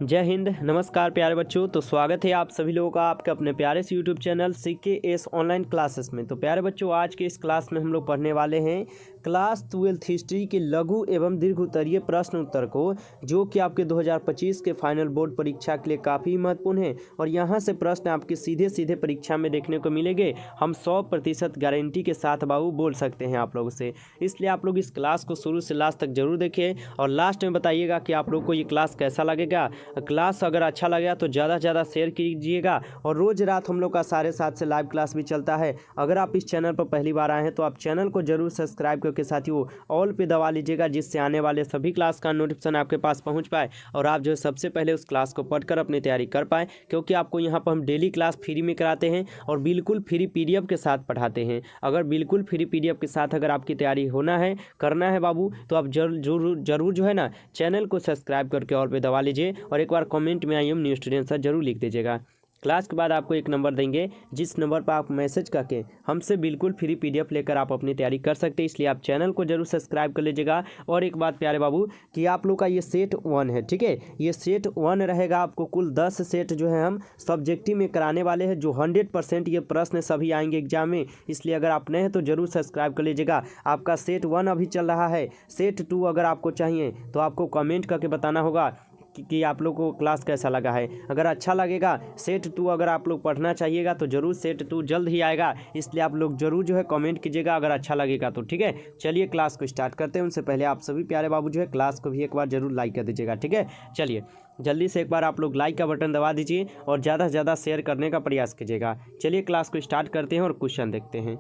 जय हिंद। नमस्कार प्यारे बच्चों। तो स्वागत है आप सभी लोगों का आपके अपने प्यारे से YouTube channel CKS online classes में। तो प्यारे बच्चों, आज के इस क्लास में हम लोग पढ़ने वाले हैं क्लास 12 हिस्ट्री के लघु एवं दीर्घ उत्तरीय प्रश्न उत्तर को, जो कि आपके 2025 के फाइनल बोर्ड परीक्षा के लिए काफ़ी महत्वपूर्ण है और यहाँ से प्रश्न आपके सीधे सीधे परीक्षा में देखने को मिलेंगे। हम 100% गारंटी के साथ बाबू बोल सकते हैं आप लोगों से। इसलिए आप लोग इस क्लास को शुरू से लास्ट तक जरूर देखें और लास्ट में बताइएगा कि आप लोग को ये क्लास कैसा लगेगा। क्लास अगर अच्छा लगा तो ज़्यादा से ज़्यादा शेयर कीजिएगा और रोज़ रात हम लोग का 7:30 से लाइव क्लास भी चलता है। अगर आप इस चैनल पर पहली बार आए हैं तो आप चैनल को जरूर सब्सक्राइब करके साथियों ऑल पे दबा लीजिएगा, जिससे आने वाले सभी क्लास का नोटिफिकेशन आपके पास पहुंच पाए और आप जो है सबसे पहले उस क्लास को पढ़कर अपनी तैयारी कर पाएँ, क्योंकि आपको यहाँ पर हम डेली क्लास फ्री में कराते हैं और बिल्कुल फ्री PDF के साथ पढ़ाते हैं। अगर बिल्कुल फ्री PDF के साथ अगर आपकी तैयारी होना है, करना है बाबू, तो आप जरूर जो है ना चैनल को सब्सक्राइब करके ऑल पे दबा लीजिए और एक बार कमेंट में I am new student sir जरूर लिख दीजिएगा। क्लास के बाद आपको एक नंबर देंगे, जिस नंबर पर आप मैसेज करके हमसे बिल्कुल फ्री PDF लेकर आप अपनी तैयारी कर सकते हैं। इसलिए आप चैनल को जरूर सब्सक्राइब कर लीजिएगा। और एक बात प्यारे बाबू कि आप लोग का ये सेट 1 है, ठीक है। ये सेट 1 रहेगा। आपको कुल 10 सेट जो है हम सब्जेक्टिव में कराने वाले हैं, जो 100% ये प्रश्न सभी आएंगे एग्जाम में। इसलिए अगर आप नए हैं तो जरूर सब्सक्राइब कर लीजिएगा। आपका सेट 1 अभी चल रहा है। सेट 2 अगर आपको चाहिए तो आपको कमेंट करके बताना होगा कि आप लोग को क्लास कैसा लगा है। अगर अच्छा लगेगा सेट 2 अगर आप लोग पढ़ना चाहिएगा तो ज़रूर सेट 2 जल्द ही आएगा। इसलिए आप लोग ज़रूर जो है कमेंट कीजिएगा अगर अच्छा लगेगा तो, ठीक है। चलिए क्लास को स्टार्ट करते हैं। उनसे पहले आप सभी प्यारे बाबू जो है क्लास को भी एक बार ज़रूर लाइक कर दीजिएगा, ठीक है। चलिए जल्दी से एक बार आप लोग लाइक का बटन दबा दीजिए और ज़्यादा से ज़्यादा शेयर करने का प्रयास कीजिएगा। चलिए क्लास को स्टार्ट करते हैं और क्वेश्चन देखते हैं।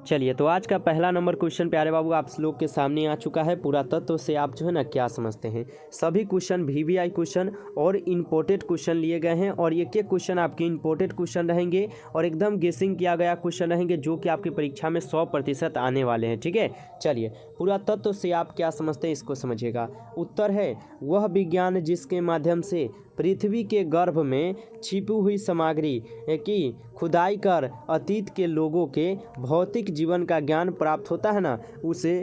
चलिए तो आज का पहला नंबर क्वेश्चन प्यारे बाबू आप लोग के सामने आ चुका है। पुरातत्व से आप जो है ना क्या समझते हैं। सभी क्वेश्चन VVI क्वेश्चन और इम्पोर्टेड क्वेश्चन लिए गए हैं और एक एक क्वेश्चन आपके इम्पोर्टेड क्वेश्चन रहेंगे और एकदम गेसिंग किया गया क्वेश्चन रहेंगे, जो कि आपकी परीक्षा में 100% आने वाले हैं, ठीक है। चलिए पुरातत्व से आप क्या समझते हैं इसको समझिएगा। उत्तर है वह विज्ञान जिसके माध्यम से पृथ्वी के गर्भ में छिपी हुई सामग्री की खुदाई कर अतीत के लोगों के भौतिक जीवन का ज्ञान प्राप्त होता है ना, उसे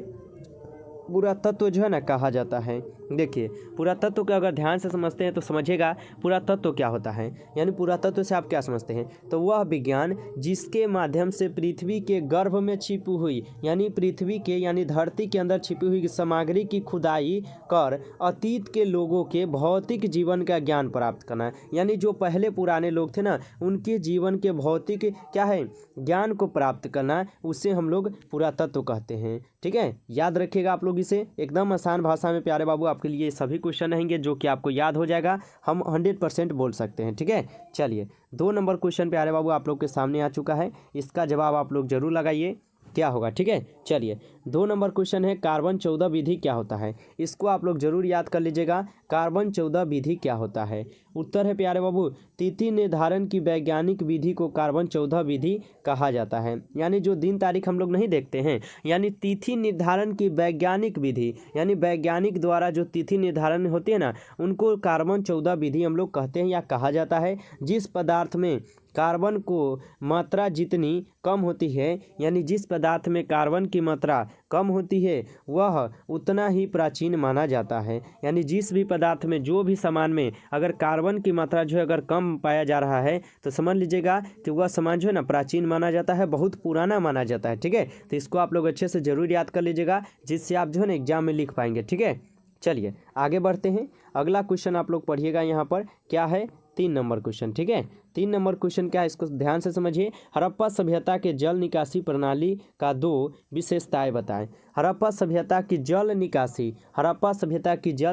पुरातत्व जो है ना कहा जाता है। देखिए पुरातत्व को अगर ध्यान से समझते हैं तो समझिएगा पुरातत्व क्या होता है। यानी पुरातत्व से आप क्या समझते हैं, तो वह विज्ञान जिसके माध्यम से पृथ्वी के गर्भ में छिपी हुई, यानी पृथ्वी के यानी धरती के अंदर छिपी हुई सामग्री की खुदाई कर अतीत के लोगों के भौतिक जीवन का ज्ञान प्राप्त करना। यानी जो पहले पुराने लोग थे ना, उनके जीवन के भौतिक क्या है ज्ञान को प्राप्त करना, उसे हम लोग पुरातत्व कहते हैं, ठीक है। याद रखिएगा आप लोग इसे, एकदम आसान भाषा में प्यारे बाबू आपके लिए सभी क्वेश्चन रहेंगे जो कि आपको याद हो जाएगा। हम 100% बोल सकते हैं, ठीक है। चलिए 2 नंबर क्वेश्चन प्यारे बाबू आप लोग के सामने आ चुका है। इसका जवाब आप लोग जरूर लगाइए क्या होगा, ठीक है। चलिए 2 नंबर क्वेश्चन है कार्बन 14 विधि क्या होता है। इसको आप लोग जरूर याद कर लीजिएगा। कार्बन 14 विधि क्या होता है। उत्तर है प्यारे बाबू तिथि निर्धारण की वैज्ञानिक विधि को कार्बन 14 विधि कहा जाता है। यानी जो दिन तारीख हम लोग नहीं देखते हैं, यानी तिथि निर्धारण की वैज्ञानिक विधि, यानी वैज्ञानिक द्वारा जो तिथि निर्धारण होती है ना, उनको कार्बन 14 विधि हम लोग कहते हैं या कहा जाता है। जिस पदार्थ में कार्बन को मात्रा जितनी कम होती है, यानी जिस पदार्थ में कार्बन की मात्रा कम होती है वह उतना ही प्राचीन माना जाता है। यानी जिस भी पदार्थ में, जो भी सामान में अगर कार्बन की मात्रा जो है अगर कम पाया जा रहा है तो समझ लीजिएगा कि वह सामान जो है ना प्राचीन माना जाता है, बहुत पुराना माना जाता है, ठीक है। तो इसको आप लोग अच्छे से जरूर याद कर लीजिएगा, जिससे आप जो है ना एग्जाम में लिख पाएंगे, ठीक है। चलिए आगे बढ़ते हैं। अगला क्वेश्चन आप लोग पढ़िएगा। यहाँ पर क्या है 3 नंबर क्वेश्चन, ठीक है। 3 नंबर क्वेश्चन क्या है इसको ध्यान से समझिए। हड़प्पा सभ्यता के जल निकासी प्रणाली का 2 विशेषताएं बताएं। हड़प्पा सभ्यता की जल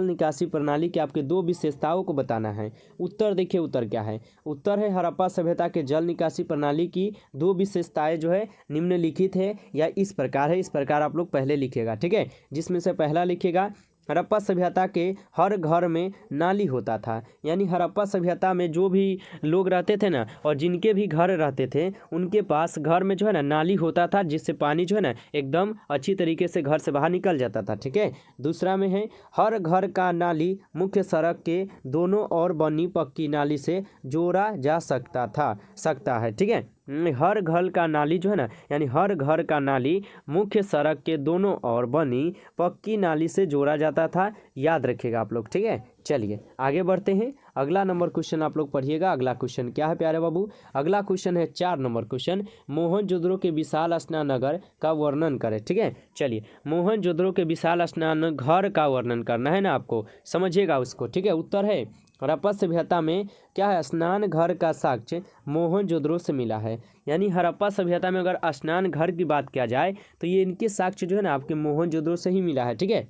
निकासी प्रणाली के आपके 2 विशेषताओं को बताना है। उत्तर देखिए उत्तर क्या है। उत्तर है हड़प्पा सभ्यता के जल निकासी प्रणाली की 2 विशेषताएं जो है निम्नलिखित है या इस प्रकार है। इस प्रकार आप लोग पहले लिखिएगा, ठीक है। जिसमें से पहला लिखिएगा हड़प्पा सभ्यता के हर घर में नाली होता था। यानी हड़प्पा सभ्यता में जो भी लोग रहते थे ना, और जिनके भी घर रहते थे, उनके पास घर में जो है ना नाली होता था, जिससे पानी जो है ना एकदम अच्छी तरीके से घर से बाहर निकल जाता था, ठीक है। दूसरा में है हर घर का नाली मुख्य सड़क के दोनों ओर बनी पक्की नाली से जोड़ा जा सकता है, ठीक है। हर घर का नाली जो है ना, यानी हर घर का नाली मुख्य सड़क के दोनों ओर बनी पक्की नाली से जोड़ा जाता था। याद रखिएगा आप लोग, ठीक है। चलिए आगे बढ़ते हैं। अगला नंबर क्वेश्चन आप लोग पढ़िएगा। अगला क्वेश्चन क्या है प्यारे बाबू? अगला क्वेश्चन है 4 नंबर क्वेश्चन, मोहनजोदड़ो के विशाल स्नानघर का वर्णन करें। ठीक है, चलिए मोहनजोदड़ो के विशाल स्नानघर का वर्णन करना है ना आपको, समझिएगा उसको। ठीक है, उत्तर है हड़प्पा सभ्यता में क्या है, स्नान घर का साक्ष्य मोहनजोदड़ो से मिला है। यानी हड़प्पा सभ्यता में अगर स्नान घर की बात किया जाए तो ये इनके साक्ष्य जो है ना आपके मोहनजोदड़ो से ही मिला है। ठीक है,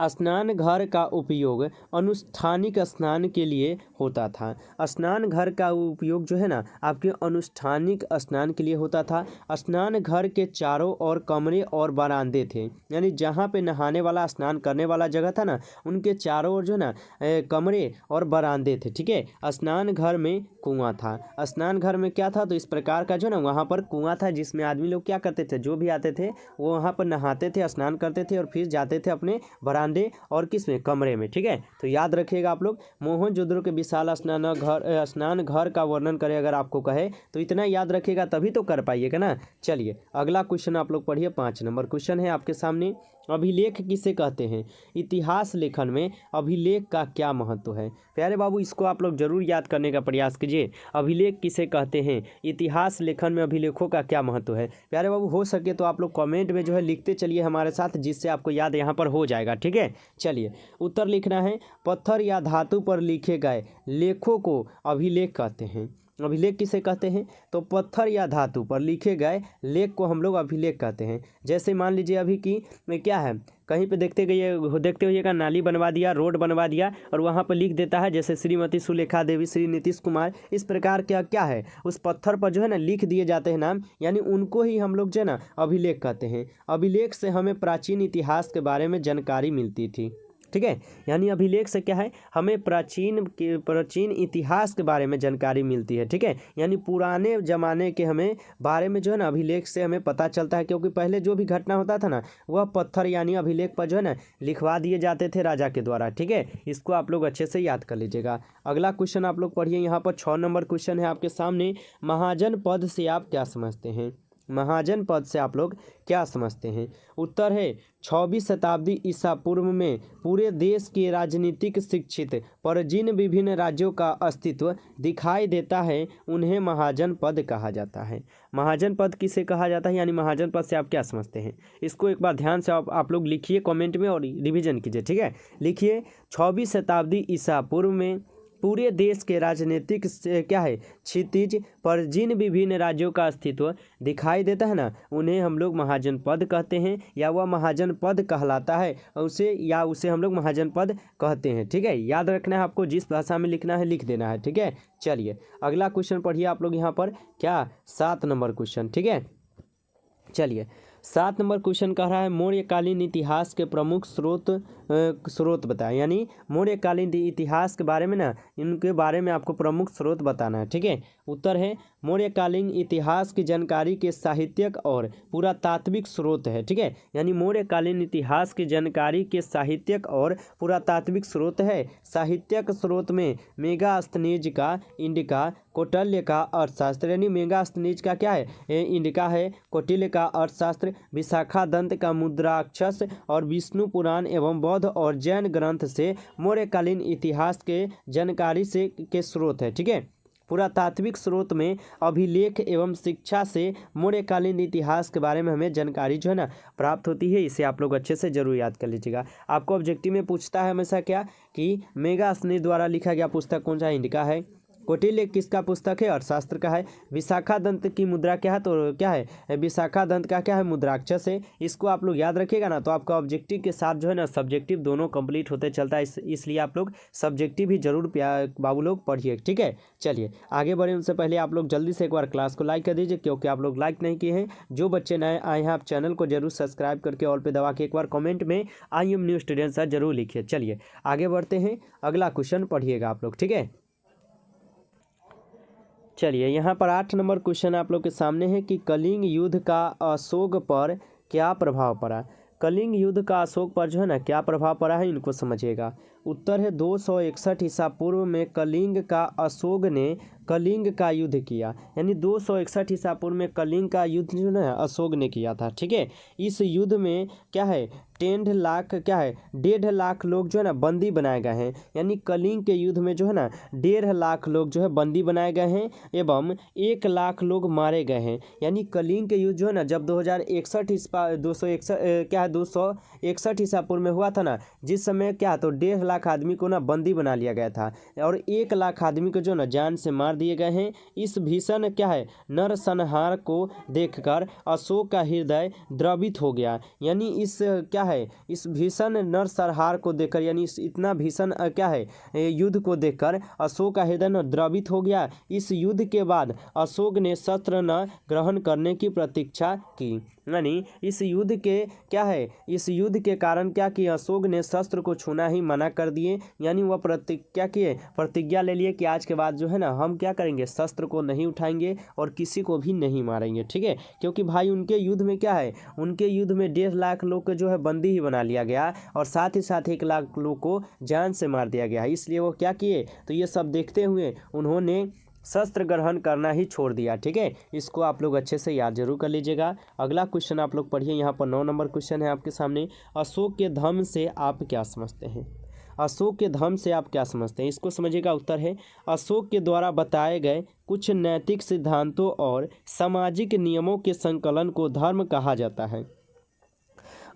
स्नान घर का उपयोग अनुष्ठानिक स्नान के लिए होता था। स्नान घर का उपयोग जो है ना आपके अनुष्ठानिक स्नान के लिए होता था। स्नान घर के चारों ओर कमरे और बरामदे थे, यानी जहाँ पे नहाने वाला स्नान करने वाला जगह था ना, उनके चारों ओर जो है ना कमरे और बरामदे थे। ठीक है, स्नान घर में कुआं था। स्नान घर में क्या था, तो इस प्रकार का जो है ना वहाँ पर कुआं था, जिसमें आदमी लोग क्या करते थे, जो भी आते थे वो वहाँ पर नहाते थे, स्नान करते थे और फिर जाते थे अपने बरामदे और किस में, कमरे में। ठीक है, तो याद रखिएगा आप लोग, मोहनजोदड़ो के विशाल स्नान घर का वर्णन करें अगर आपको कहे तो इतना याद रखिएगा, तभी तो कर पाइएगा ना। चलिए अगला क्वेश्चन आप लोग पढ़िए। 5 नंबर क्वेश्चन है आपके सामने, अभिलेख किसे कहते हैं? इतिहास लेखन में अभिलेख का क्या महत्व है? प्यारे बाबू इसको आप लोग जरूर याद करने का प्रयास कीजिए। अभिलेख किसे कहते हैं, इतिहास लेखन में अभिलेखों का क्या महत्व है? प्यारे बाबू हो सके तो आप लोग कमेंट में जो है लिखते चलिए हमारे साथ, जिससे आपको याद यहाँ पर हो जाएगा। ठीक है, चलिए उत्तर लिखना है, पत्थर या धातु पर लिखे गए लेखों को अभिलेख कहते हैं। अभिलेख किसे कहते हैं, तो पत्थर या धातु पर लिखे गए लेख को हम लोग अभिलेख कहते हैं। जैसे मान लीजिए अभी की क्या है, कहीं पे देखते हुइएगा नाली बनवा दिया, रोड बनवा दिया और वहाँ पर लिख देता है जैसे श्रीमती सुलेखा देवी, श्री नीतीश कुमार, इस प्रकार क्या है उस पत्थर पर जो है ना लिख दिए जाते हैं नाम, यानी उनको ही हम लोग जो है ना अभिलेख कहते हैं। अभिलेख से हमें प्राचीन इतिहास के बारे में जानकारी मिलती थी। ठीक है, यानी अभिलेख से क्या है, हमें प्राचीन इतिहास के बारे में जानकारी मिलती है। ठीक है, यानी पुराने ज़माने के हमें बारे में जो है ना अभिलेख से हमें पता चलता है, क्योंकि पहले जो भी घटना होता था ना वह पत्थर यानी अभिलेख पर जो है ना लिखवा दिए जाते थे राजा के द्वारा। ठीक है, इसको आप लोग अच्छे से याद कर लीजिएगा। अगला क्वेश्चन आप लोग पढ़िए, यहाँ पर 6 नंबर क्वेश्चन है आपके सामने, महाजन पद से आप क्या समझते हैं? महाजन पद से आप लोग क्या समझते हैं? उत्तर है 26वीं शताब्दी ईसा पूर्व में पूरे देश के राजनीतिक शिक्षित पर जिन विभिन्न राज्यों का अस्तित्व दिखाई देता है उन्हें महाजन पद कहा जाता है। महाजन पद किसे कहा जाता है, यानी महाजन पद से आप क्या समझते हैं? इसको एक बार ध्यान से आप लोग लिखिए कमेंट में और रिवीजन कीजिए। ठीक है, लिखिए 26वीं शताब्दी ईसा पूर्व में पूरे देश के राजनीतिक से क्या है क्षितिज पर जिन विभिन्न राज्यों का अस्तित्व दिखाई देता है ना, उन्हें हम लोग महाजन पद कहते हैं, या वह महाजन पद कहलाता है उसे हम लोग महाजन पद कहते हैं। ठीक है, याद रखना है आपको, जिस भाषा में लिखना है लिख देना है। ठीक है, चलिए अगला क्वेश्चन पढ़िए आप लोग यहाँ पर, क्या 7 नंबर क्वेश्चन। ठीक है, चलिए 7 नंबर क्वेश्चन कह रहा है मौर्यकालीन इतिहास के प्रमुख स्रोत बताएं, यानी मौर्यकालीन इतिहास के बारे में ना इनके बारे में आपको प्रमुख स्रोत बताना है। ठीक है, उत्तर है मौर्यकालीन इतिहास की जानकारी के साहित्यिक और पुरातात्विक स्रोत है। ठीक है, यानी मौर्यकालीन इतिहास की जानकारी के साहित्यिक और पुरातात्विक स्रोत है। साहित्यिक स्रोत में मेगास्थनीज का इंडिका, कौटिल्य का अर्थशास्त्र, यानी मेगास्थनीज का क्या है इंडिका है, कौटिल्य का अर्थशास्त्र, विशाखादंत का मुद्राक्षस और विष्णु पुराण एवं बौद्ध और जैन ग्रंथ से मौर्यकालीन इतिहास के जानकारी से के स्रोत है। ठीक है, पुरातात्विक स्रोत में अभिलेख एवं शिक्षा से मौर्यकालीन इतिहास के बारे में हमें जानकारी जो है ना प्राप्त होती है। इसे आप लोग अच्छे से जरूर याद कर लीजिएगा। आपको ऑब्जेक्टिव में पूछता है हमेशा क्या कि मेगास्थनीज द्वारा लिखा गया पुस्तक कौन सा, इंडिका है। कौटिल्य किसका पुस्तक है, अर्थशास्त्र का है। विशाखादंत की मुद्रा क्या है, तो क्या है विशाखादंत का क्या है, मुद्राक्षस है। इसको आप लोग याद रखिएगा ना, तो आपका ऑब्जेक्टिव के साथ जो है ना सब्जेक्टिव दोनों कंप्लीट होते चलता है, इसलिए आप लोग सब्जेक्टिव भी जरूर बाबू लोग पढ़िए। ठीक है, चलिए आगे बढ़े उनसे पहले आप लोग जल्दी से एक बार क्लास को लाइक कर दीजिए, क्योंकि आप लोग लाइक नहीं किए हैं। जो बच्चे नए आए हैं आप चैनल को जरूर सब्सक्राइब करके ऑल पे दबा के एक बार कमेंट में I am new student sir जरूर लिखिए। चलिए आगे बढ़ते हैं, अगला क्वेश्चन पढ़िएगा आप लोग। ठीक है, चलिए यहाँ पर 8 नंबर क्वेश्चन आप लोग के सामने है कि कलिंग युद्ध का अशोक पर क्या प्रभाव पड़ा। कलिंग युद्ध का अशोक पर जो है ना क्या प्रभाव पड़ा है, इनको समझिएगा। उत्तर है 261 ईसा पूर्व में कलिंग का अशोक ने कलिंग का युद्ध किया, यानी 261 ईसा पूर्व में कलिंग का युद्ध जो है अशोक ने किया था। ठीक है, इस युद्ध में क्या है 1.5 लाख लोग जो है ना बंदी बनाए गए हैं, यानी कलिंग के युद्ध में जो है ना 1.5 लाख लोग जो है बंदी बनाए गए हैं एवं 1 लाख लोग मारे गए हैं। यानी कलिंग के युद्ध जो है ना जब 261 ईसा पूर्व में हुआ था ना, जिस समय क्या तो 1.5 लाख आदमी को ना बंदी बना लिया गया था और 1 लाख आदमी को जो ना जान से मार दिए गए हैं। इस भीषण क्या है नरसंहार को देखकर अशोक का हृदय द्रवित हो गया, यानी इस क्या है इस भीषण नरसंहार को देखकर, यानी इस इतना भीषण क्या है युद्ध को देखकर अशोक का हृदय न द्रवित हो गया। इस युद्ध के बाद अशोक ने शस्त्र न ग्रहण करने की प्रतीक्षा की, यानी इस युद्ध के क्या है इस युद्ध के कारण क्या कि अशोक ने शस्त्र को छूना ही मना कर दिए, यानी वह प्रतिज्ञा ले लिए कि आज के बाद जो है ना हम क्या करेंगे, शस्त्र को नहीं उठाएंगे और किसी को भी नहीं मारेंगे। ठीक है, क्योंकि भाई उनके युद्ध में क्या है, उनके युद्ध में 1.5 लाख लोग को जो है बंदी ही बना लिया गया और साथ ही साथ 1 लाख लोग को जान से मार दिया गया, इसलिए वो क्या किए, तो ये सब देखते हुए उन्होंने शस्त्र ग्रहण करना ही छोड़ दिया। ठीक है, इसको आप लोग अच्छे से याद जरूर कर लीजिएगा। अगला क्वेश्चन आप लोग पढ़िए, यहाँ पर 9 नंबर क्वेश्चन है आपके सामने। अशोक के धम्म से आप क्या समझते हैं? अशोक के धम्म से आप क्या समझते हैं, इसको समझिएगा। उत्तर है अशोक के द्वारा बताए गए कुछ नैतिक सिद्धांतों और सामाजिक नियमों के संकलन को धर्म कहा जाता है।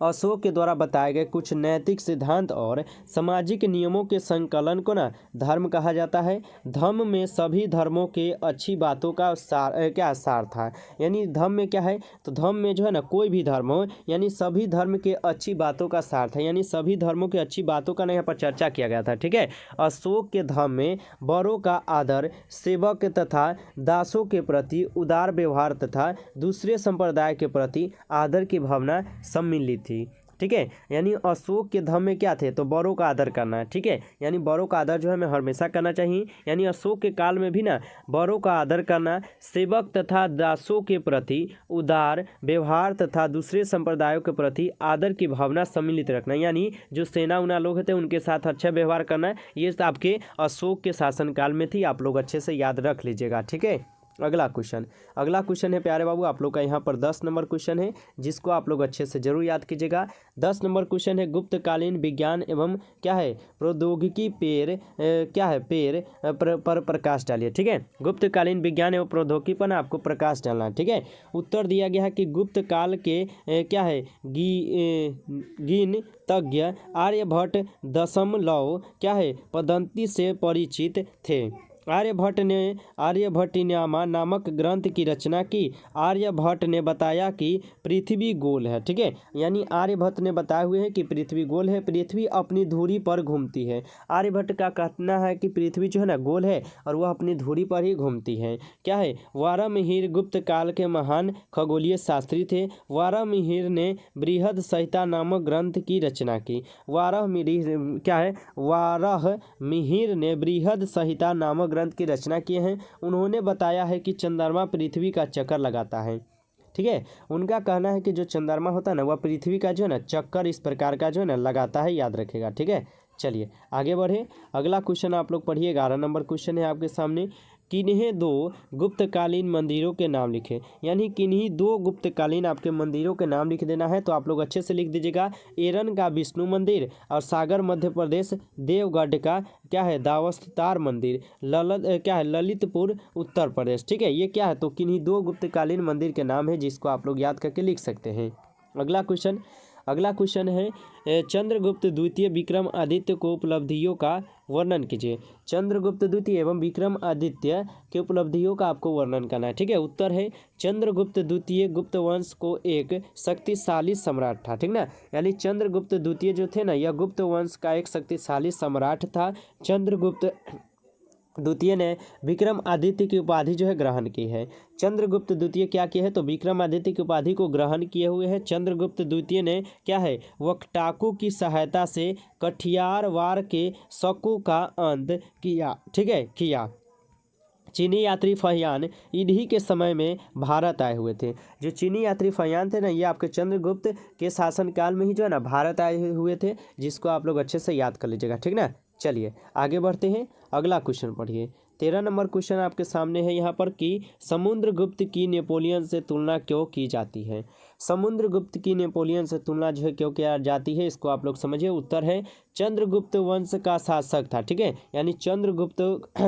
अशोक के द्वारा बताए गए कुछ नैतिक सिद्धांत और सामाजिक नियमों के संकलन को ना धर्म कहा जाता है। धम्म में सभी धर्मों के अच्छी बातों का सार था, यानी धम्म में क्या है, तो धम्म में जो है ना कोई भी धर्म हो, यानी सभी धर्म के अच्छी बातों का सार था, यानी सभी धर्मों के अच्छी बातों का यहाँ पर चर्चा किया गया था। ठीक है, अशोक के धम्म में बड़ों का आदर, सेवक तथा दासों के प्रति उदार व्यवहार तथा दूसरे संप्रदाय के प्रति आदर की भावना सम्मिलित थी। ठीक है, यानी अशोक के धम्म में क्या थे, तो बड़ों का आदर करना। ठीक है, यानी बड़ों का आदर जो है हमें हमेशा करना चाहिए, यानी अशोक के काल में भी ना बड़ों का आदर करना, सेवक तथा दासों के प्रति उदार व्यवहार तथा दूसरे संप्रदायों के प्रति आदर की भावना सम्मिलित रखना, यानी जो सेना उना लोग थे उनके साथ अच्छा व्यवहार करना, ये आपके अशोक के शासनकाल में थी। आप लोग अच्छे से याद रख लीजिएगा। ठीक है, अगला क्वेश्चन है प्यारे बाबू आप लोग का यहाँ पर 10 नंबर क्वेश्चन है, जिसको आप लोग अच्छे से जरूर याद कीजिएगा। 10 नंबर क्वेश्चन है गुप्तकालीन विज्ञान एवं क्या है प्रौद्योगिकी पर प्रकाश डालिए। ठीक है, गुप्तकालीन विज्ञान एवं प्रौद्योगिकी पर आपको प्रकाश डालना है। ठीक है, उत्तर दिया गया है कि गुप्त काल के क्या है गिनतज्ञ आर्यभट्ट दशमलव क्या है पद्धति से परिचित थे। आर्यभट्टियामा नामक ग्रंथ की रचना की। आर्यभट्ट ने बताया कि पृथ्वी गोल है। ठीक है, यानी आर्यभट्ट ने बताए हुए हैं कि पृथ्वी गोल है, पृथ्वी अपनी धुरी पर घूमती है। आर्यभट्ट का कहना है कि पृथ्वी जो है ना गोल है और वह अपनी धुरी पर ही घूमती है। क्या है, वारामिहिर गुप्त काल के महान खगोलीय शास्त्री थे। वारामिहिर ने बृहद संहिता नामक ग्रंथ की रचना की। वारामिहिर ने बृहद संहिता नामक ग्रंथ की रचना किए हैं। उन्होंने बताया है कि चंद्रमा पृथ्वी का चक्कर लगाता है। ठीक है, उनका कहना है कि जो चंद्रमा होता है ना वह पृथ्वी का जो है ना चक्कर इस प्रकार का जो है ना लगाता है, याद रखेगा। ठीक है, चलिए आगे बढ़े। अगला क्वेश्चन आप लोग पढ़िए, 11 नंबर क्वेश्चन है आपके सामने। किन्हीं 2 गुप्तकालीन मंदिरों के नाम लिखे, यानी किन्हीं 2 गुप्तकालीन आपके मंदिरों के नाम लिख देना है। तो आप लोग अच्छे से लिख दीजिएगा, एरन का विष्णु मंदिर और सागर मध्य प्रदेश देवगढ़ का क्या है दावस्तार मंदिर, ललितपुर उत्तर प्रदेश। ठीक है, ये क्या है, तो किन्हीं 2 गुप्तकालीन मंदिर के नाम है, जिसको आप लोग याद करके लिख सकते हैं। अगला क्वेश्चन है चंद्रगुप्त द्वितीय विक्रमादित्य को उपलब्धियों का वर्णन कीजिए। चंद्रगुप्त द्वितीय एवं विक्रमादित्य के उपलब्धियों का आपको वर्णन करना है। ठीक है, उत्तर है चंद्रगुप्त द्वितीय गुप्त वंश को एक शक्तिशाली सम्राट था। ठीक ना, यानी चंद्रगुप्त द्वितीय जो थे ना यह गुप्त वंश का एक शक्तिशाली सम्राट था। चंद्रगुप्त द्वितीय ने विक्रमादित्य की उपाधि जो है ग्रहण की है। चंद्रगुप्त द्वितीय क्या किया है, तो विक्रमादित्य की उपाधि को ग्रहण किए हुए हैं। चंद्रगुप्त द्वितीय ने क्या है वक्टाकू की सहायता से कठियार वार के शकों का अंत किया। ठीक है, चीनी यात्री फहियान इन्हीं के समय में भारत आए हुए थे। जो चीनी यात्री फहियान थे ना, ये आपके चंद्रगुप्त के शासनकाल में ही जो है ना भारत आए हुए थे, जिसको आप लोग अच्छे से याद कर लीजिएगा, ठीक ना। चलिए आगे बढ़ते हैं, अगला क्वेश्चन पढ़िए। 13 नंबर क्वेश्चन आपके सामने है यहाँ पर कि समुद्रगुप्त की नेपोलियन से तुलना क्यों की जाती है। समुद्रगुप्त की नेपोलियन से तुलना जो है क्यों किया जाती है, इसको आप लोग समझिए। उत्तर है चंद्रगुप्त वंश का शासक था, ठीक है, यानी चंद्रगुप्त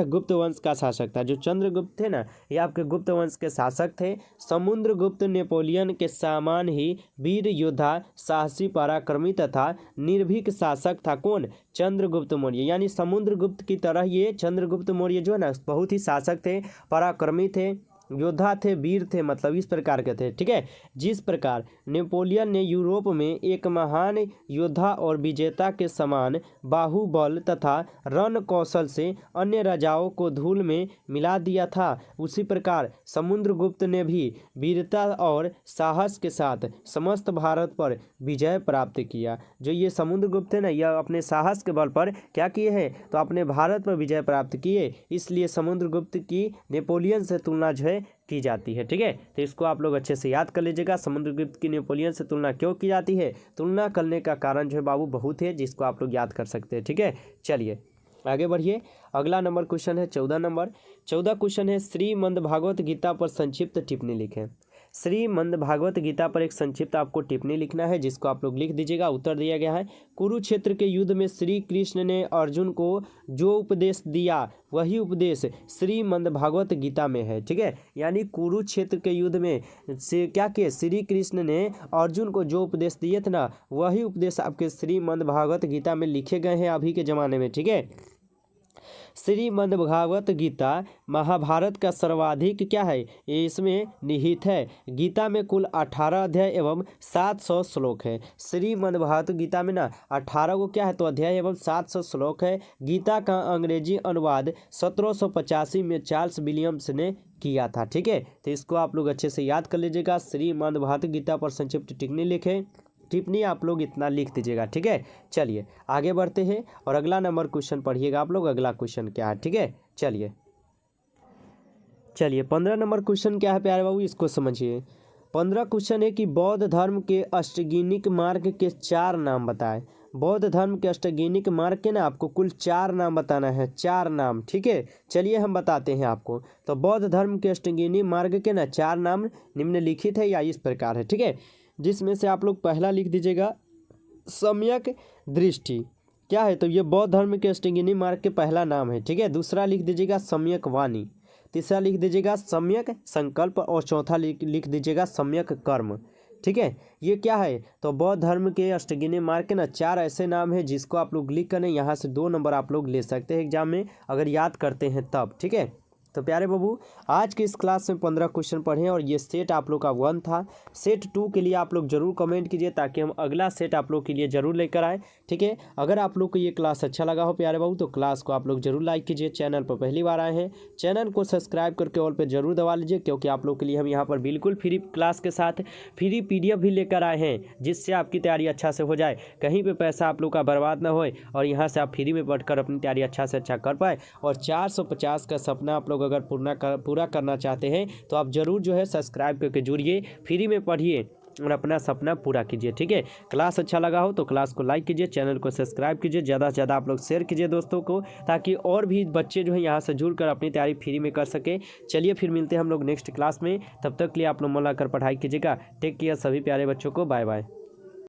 गुप्त वंश का शासक था। जो चंद्रगुप्त थे ना, ये आपके गुप्त वंश के शासक थे। समुद्रगुप्त नेपोलियन के समान ही वीर योद्धा, साहसी, पराक्रमी तथा निर्भीक शासक था। कौन? चंद्रगुप्त मौर्य। यानी समुद्रगुप्त की तरह ये चंद्रगुप्त मौर्य जो है ना बहुत ही शासक थे, पराक्रमी थे, योद्धा थे, वीर थे, मतलब इस प्रकार के थे, ठीक है। जिस प्रकार नेपोलियन ने यूरोप में एक महान योद्धा और विजेता के समान बाहुबल तथा रण कौशल से अन्य राजाओं को धूल में मिला दिया था, उसी प्रकार समुद्रगुप्त ने भी वीरता और साहस के साथ समस्त भारत पर विजय प्राप्त किया। जो ये समुद्रगुप्त है ना, यह अपने साहस के बल पर क्या किए हैं, तो अपने भारत पर विजय प्राप्त किए। इसलिए समुद्रगुप्त की नेपोलियन से तुलना जो है की जाती है, ठीक है। तो इसको आप लोग अच्छे से याद कर लीजिएगा। समुद्रगुप्त की नेपोलियन से तुलना क्यों की जाती है, तुलना करने का कारण जो है बाबू बहुत है, जिसको आप लोग याद कर सकते हैं, ठीक है। चलिए आगे बढ़िए, अगला नंबर क्वेश्चन है 14 नंबर। 14 क्वेश्चन है श्रीमद् भागवत गीता पर संक्षिप्त टिप्पणी लिखें। श्रीमद् भागवत गीता पर एक संक्षिप्त आपको टिप्पणी लिखना है, जिसको आप लोग लिख दीजिएगा। उत्तर दिया गया है कुरुक्षेत्र के युद्ध में श्री कृष्ण ने अर्जुन को जो उपदेश दिया वही उपदेश श्रीमद् भागवत गीता में है, ठीक है। यानी कुरुक्षेत्र के युद्ध में से क्या किए, श्री कृष्ण ने अर्जुन को जो उपदेश दिए थे ना, वही उपदेश आपके श्रीमद् भागवत गीता में लिखे गए हैं अभी के ज़माने में, ठीक है। श्रीमद् भागवत गीता महाभारत का सर्वाधिक क्या है, इसमें निहित है। गीता में कुल 18 अध्याय एवं 700 श्लोक है। श्रीमद् भागवत गीता में ना 18 को क्या है, तो अध्याय एवं 700 श्लोक है। गीता का अंग्रेजी अनुवाद 1785 में चार्ल्स विलियम्स ने किया था, ठीक है। तो इसको आप लोग अच्छे से याद कर लीजिएगा। श्रीमद् भागवत गीता पर संक्षिप्त टिप्पणी लिखें, टिप्पणी आप लोग इतना लिख दीजिएगा, ठीक है। चलिए आगे बढ़ते हैं और अगला नंबर क्वेश्चन पढ़िएगा आप लोग। अगला क्वेश्चन क्या है, ठीक है। चलिए 15 नंबर क्वेश्चन क्या है प्यारे बाबू, इसको समझिए। 15 क्वेश्चन है कि बौद्ध धर्म के अष्टगिनिक मार्ग के 4 नाम बताएं। बौद्ध धर्म के अष्टगिनिक मार्ग के ना आपको कुल 4 नाम बताना है, 4 नाम, ठीक है। चलिए हम बताते हैं आपको। तो बौद्ध धर्म के अष्टगिनी मार्ग के ना 4 नाम निम्नलिखित है या इस प्रकार है, ठीक है। जिसमें से आप लोग पहला लिख दीजिएगा सम्यक दृष्टि, क्या है, तो ये बौद्ध धर्म के अष्टगिनी मार्ग के पहला नाम है, ठीक है। दूसरा लिख दीजिएगा सम्यक वाणी, तीसरा लिख दीजिएगा सम्यक संकल्प और चौथा लिख दीजिएगा सम्यक कर्म, ठीक है। ये क्या है, तो बौद्ध धर्म के अष्टगिनी मार्ग के ना 4 ऐसे नाम है जिसको आप लोग लिख कर यहाँ से 2 नंबर आप लोग ले सकते हैं एग्जाम में, अगर याद करते हैं तब, ठीक है। तो प्यारे बाबू आज के इस क्लास में 15 क्वेश्चन पढ़े और ये सेट आप लोग का 1 था। सेट 2 के लिए आप लोग जरूर कमेंट कीजिए ताकि हम अगला सेट आप लोग के लिए जरूर लेकर आए, ठीक है। अगर आप लोग को ये क्लास अच्छा लगा हो प्यारे बाबू तो क्लास को आप लोग जरूर लाइक कीजिए। चैनल पर पहली बार आए हैं, चैनल को सब्सक्राइब करके ऑल पे जरूर दबा लीजिए, क्योंकि आप लोग के लिए हम यहाँ पर बिल्कुल फ्री क्लास के साथ फ्री PDF भी लेकर आए हैं, जिससे आपकी तैयारी अच्छा से हो जाए, कहीं पर पैसा आप लोग का बर्बाद ना होए और यहाँ से आप फ्री में पढ़कर अपनी तैयारी अच्छा से अच्छा कर पाए। और 450 का सपना आप लोग अगर पूरा करना चाहते हैं तो आप जरूर जो है सब्सक्राइब करके जुड़िए, फ्री में पढ़िए और अपना सपना पूरा कीजिए, ठीक है। क्लास अच्छा लगा हो तो क्लास को लाइक कीजिए, चैनल को सब्सक्राइब कीजिए, ज़्यादा से ज़्यादा आप लोग शेयर कीजिए दोस्तों को, ताकि और भी बच्चे जो है यहाँ से जुड़कर अपनी तैयारी फ्री में कर सके। चलिए फिर मिलते हैं हम लोग नेक्स्ट क्लास में, तब तक के लिए आप लोग मन लगाकर पढ़ाई कीजिएगा। टेक केयर सभी प्यारे बच्चों को, बाय बाय।